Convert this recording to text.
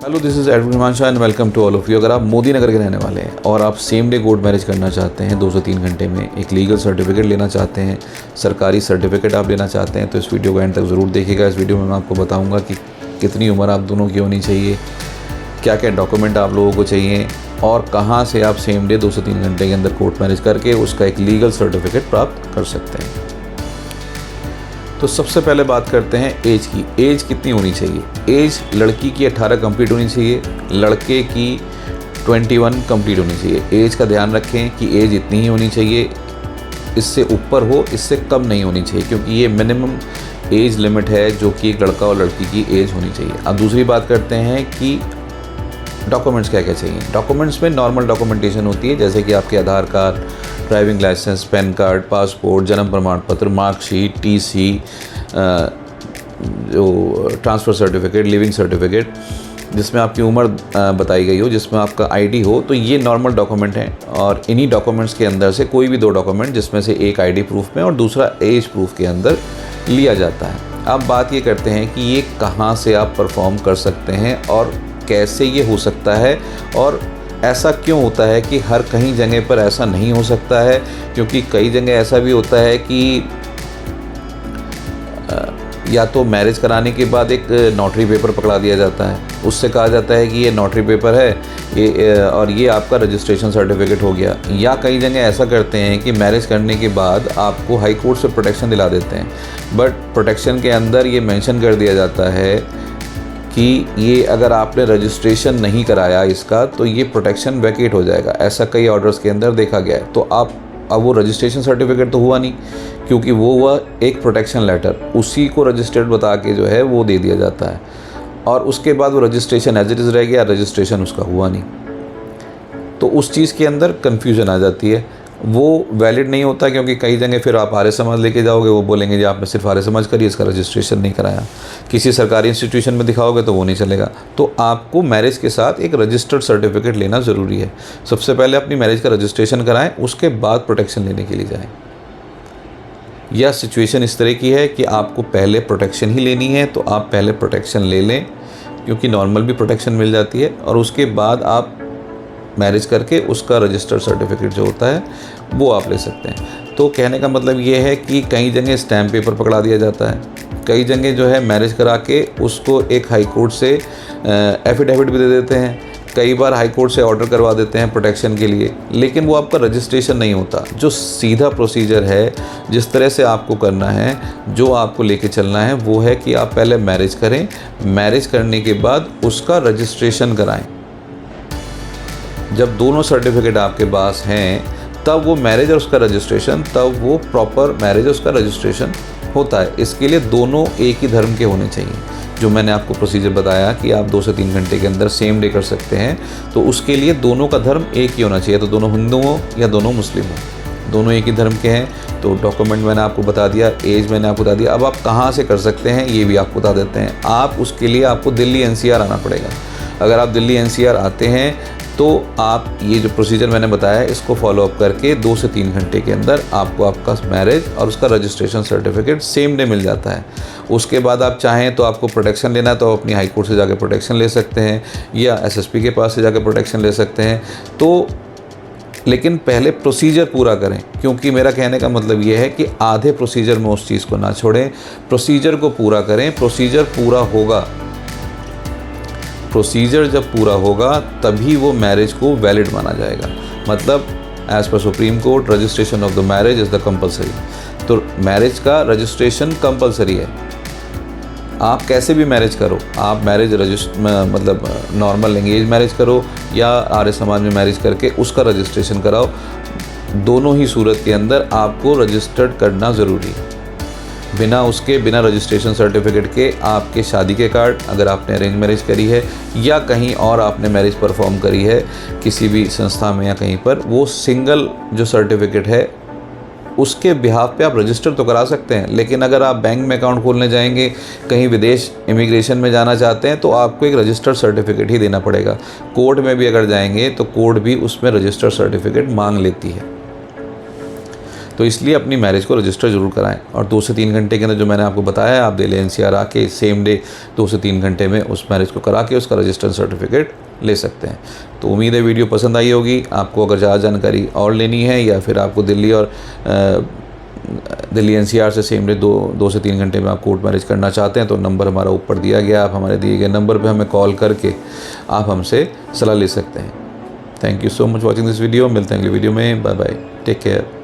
Hello, this is Edwin Himanshu and welcome to all of you. अगर आप मोदी नगर के रहने वाले हैं और आप सेम डे कोर्ट मैरिज करना चाहते हैं 2 से 3 घंटे में, एक लीगल सर्टिफिकेट लेना चाहते हैं, सरकारी सर्टिफिकेट आप लेना चाहते हैं, तो इस वीडियो को एंड तक ज़रूर देखिएगा। इस वीडियो में मैं आपको बताऊंगा कि कितनी उम्र आप दोनों की होनी चाहिए, क्या क्या डॉक्यूमेंट आप लोगों को चाहिए और कहाँ से आप सेम डे 2 से 3 घंटे के अंदर कोर्ट मैरिज करके उसका एक लीगल सर्टिफिकेट प्राप्त कर सकते हैं। तो सबसे पहले बात करते हैं एज की। एज कितनी होनी चाहिए? एज लड़की की 18 कंप्लीट होनी चाहिए, लड़के की 21 कंप्लीट होनी चाहिए। एज का ध्यान रखें कि एज इतनी ही होनी चाहिए, इससे ऊपर हो, इससे कम नहीं होनी चाहिए, क्योंकि ये मिनिमम एज लिमिट है जो कि एक लड़का और लड़की की एज होनी चाहिए। अब दूसरी बात करते हैं कि डॉक्यूमेंट्स क्या क्या चाहिए। डॉक्यूमेंट्स में नॉर्मल डॉक्यूमेंटेशन होती है, जैसे कि आपके Aadhaar card, driving licence, PAN card, passport, जन्म प्रमाण पत्र, मार्कशीट, टीसी, जो ट्रांसफ़र सर्टिफिकेट, लिविंग सर्टिफिकेट जिसमें आपकी उम्र बताई गई हो, जिसमें आपका आईडी हो, तो ये नॉर्मल डॉक्यूमेंट हैं। और इन्हीं डॉक्यूमेंट्स के अंदर से कोई भी 2 डॉक्यूमेंट, जिसमें से एक आईडी प्रूफ में और दूसरा एज प्रूफ के अंदर लिया जाता है। अब बात ये करते हैं कि ये कहाँ से आप परफॉर्म कर सकते हैं और कैसे ये हो सकता है, और ऐसा क्यों होता है कि हर कहीं जगह पर ऐसा नहीं हो सकता है। क्योंकि कई जगह ऐसा भी होता है कि या तो मैरिज कराने के बाद एक नोटरी पेपर पकड़ा दिया जाता है, उससे कहा जाता है कि ये नोटरी पेपर है ये और ये आपका रजिस्ट्रेशन सर्टिफिकेट हो गया। या कई जगह ऐसा करते हैं कि मैरिज करने के बाद आपको हाई कोर्ट से प्रोटेक्शन दिला देते हैं, बट प्रोटेक्शन के अंदर ये मेंशन कर दिया जाता है कि ये अगर आपने रजिस्ट्रेशन नहीं कराया इसका, तो ये प्रोटेक्शन वैकेट हो जाएगा। ऐसा कई ऑर्डर्स के अंदर देखा गया है। तो अब वो रजिस्ट्रेशन सर्टिफिकेट तो हुआ नहीं, क्योंकि वो हुआ एक प्रोटेक्शन लेटर, उसी को रजिस्टर्ड बता के जो है वो दे दिया जाता है, और उसके बाद वो रजिस्ट्रेशन एज इट इज़ रह गया, रजिस्ट्रेशन उसका हुआ नहीं। तो उस चीज़ के अंदर कन्फ्यूजन आ जाती है, वो वैलिड नहीं होता। क्योंकि कई जगह फिर आप आर्य समाज लेके जाओगे, वो बोलेंगे जी आपने सिर्फ आर्य समाज करी, इसका रजिस्ट्रेशन नहीं कराया। किसी सरकारी इंस्टीट्यूशन में दिखाओगे तो वो नहीं चलेगा। तो आपको मैरिज के साथ एक रजिस्टर्ड सर्टिफिकेट लेना ज़रूरी है। सबसे पहले अपनी मैरिज का रजिस्ट्रेशन कराएं, उसके बाद प्रोटेक्शन लेने के लिए जाएँ। या सिचुएशन इस तरह की है कि आपको पहले प्रोटेक्शन ही लेनी है, तो आप पहले प्रोटेक्शन ले लें, क्योंकि नॉर्मल भी प्रोटेक्शन मिल जाती है, और उसके बाद आप मैरिज करके उसका रजिस्टर्ड सर्टिफिकेट जो होता है वो आप ले सकते हैं। तो कहने का मतलब ये है कि कई जगह स्टैम्प पेपर पकड़ा दिया जाता है, कई जगह जो है मैरिज करा के उसको एक हाई कोर्ट से एफिडेविट भी दे देते हैं, कई बार हाई कोर्ट से ऑर्डर करवा देते हैं प्रोटेक्शन के लिए, लेकिन वो आपका रजिस्ट्रेशन नहीं होता। जो सीधा प्रोसीजर है, जिस तरह से आपको करना है, जो आपको लेके चलना है, वो है कि आप पहले मैरिज करें, मैरिज करने के बाद उसका रजिस्ट्रेशन कराएं। जब दोनों सर्टिफिकेट आपके पास हैं, तब वो मैरिज और उसका रजिस्ट्रेशन, तब वो प्रॉपर मैरिज और उसका रजिस्ट्रेशन होता है। इसके लिए दोनों एक ही धर्म के होने चाहिए। जो मैंने आपको प्रोसीजर बताया कि आप 2 से 3 घंटे के अंदर सेम डे कर सकते हैं, तो उसके लिए दोनों का धर्म एक ही होना चाहिए। तो दोनों हिंदू हो या दोनों मुस्लिम हो, दोनों एक ही धर्म के हैं। तो डॉक्यूमेंट मैंने आपको बता दिया, एज मैंने आपको बता दिया। अब आप कहाँ से कर सकते हैं ये भी आपको बता देते हैं। आप उसके लिए आपको दिल्ली NCR आना पड़ेगा। अगर आप दिल्ली NCR आते हैं तो आप ये जो प्रोसीजर मैंने बताया है इसको फॉलोअप करके 2 से 3 घंटे के अंदर आपको आपका मैरिज और उसका registration certificate same day meal जाता है। उसके बाद आप चाहें तो आपको प्रोटेक्शन लेना है तो अपनी हाई कोर्ट से जाकर प्रोटेक्शन ले सकते हैं, या SSP के पास से जाकर प्रोटेक्शन ले सकते हैं। तो लेकिन पहले प्रोसीजर पूरा करें, क्योंकि मेरा कहने का मतलब ये है कि आधे प्रोसीजर में उस चीज़ को ना छोड़ें, प्रोसीजर को पूरा करें। प्रोसीजर पूरा होगा, प्रोसीजर जब पूरा होगा तभी वो मैरिज को वैलिड माना जाएगा। मतलब as per supreme court, registration of the marriage is the compulsory. तो मैरिज का रजिस्ट्रेशन कंपलसरी है। आप कैसे भी मैरिज करो, आप मैरिज मतलब नॉर्मल एंगेज मैरिज करो या आर्य समाज में मैरिज करके उसका रजिस्ट्रेशन कराओ, दोनों ही सूरत के अंदर आपको रजिस्टर्ड करना ज़रूरी है। बिना रजिस्ट्रेशन सर्टिफिकेट के आपके शादी के कार्ड, अगर आपने अरेंज मैरिज करी है या कहीं और आपने मैरिज परफॉर्म करी है किसी भी संस्था में या कहीं पर, वो सिंगल जो सर्टिफिकेट है उसके बिहाफ पे आप रजिस्टर तो करा सकते हैं। लेकिन अगर आप बैंक में अकाउंट खोलने जाएंगे, कहीं विदेश इमिग्रेशन में जाना चाहते हैं, तो आपको एक रजिस्टर्ड सर्टिफिकेट ही देना पड़ेगा। कोर्ट में भी अगर जाएंगे तो कोर्ट भी उसमें रजिस्टर्ड सर्टिफिकेट मांग लेती है। तो इसलिए अपनी मैरिज को रजिस्टर ज़रूर कराएं। और 2 से 3 घंटे के अंदर जो मैंने आपको बताया, आप दिल्ली NCR आके सेम डे 2 से 3 घंटे में उस मैरिज को करा के उसका रजिस्टर सर्टिफिकेट ले सकते हैं। तो उम्मीद है वीडियो पसंद आई होगी। आपको अगर ज़्यादा जानकारी और लेनी है या फिर आपको दिल्ली NCR से सेम डे 2 से 3 घंटे में आप कोर्ट मैरिज करना चाहते हैं तो नंबर हमारा ऊपर दिया गया, आप हमारे दिए गए नंबर पे हमें कॉल करके आप हमसे सलाह ले सकते हैं। Thank you so much watching this video. मिलते हैं अगली वीडियो में। Bye bye, take care.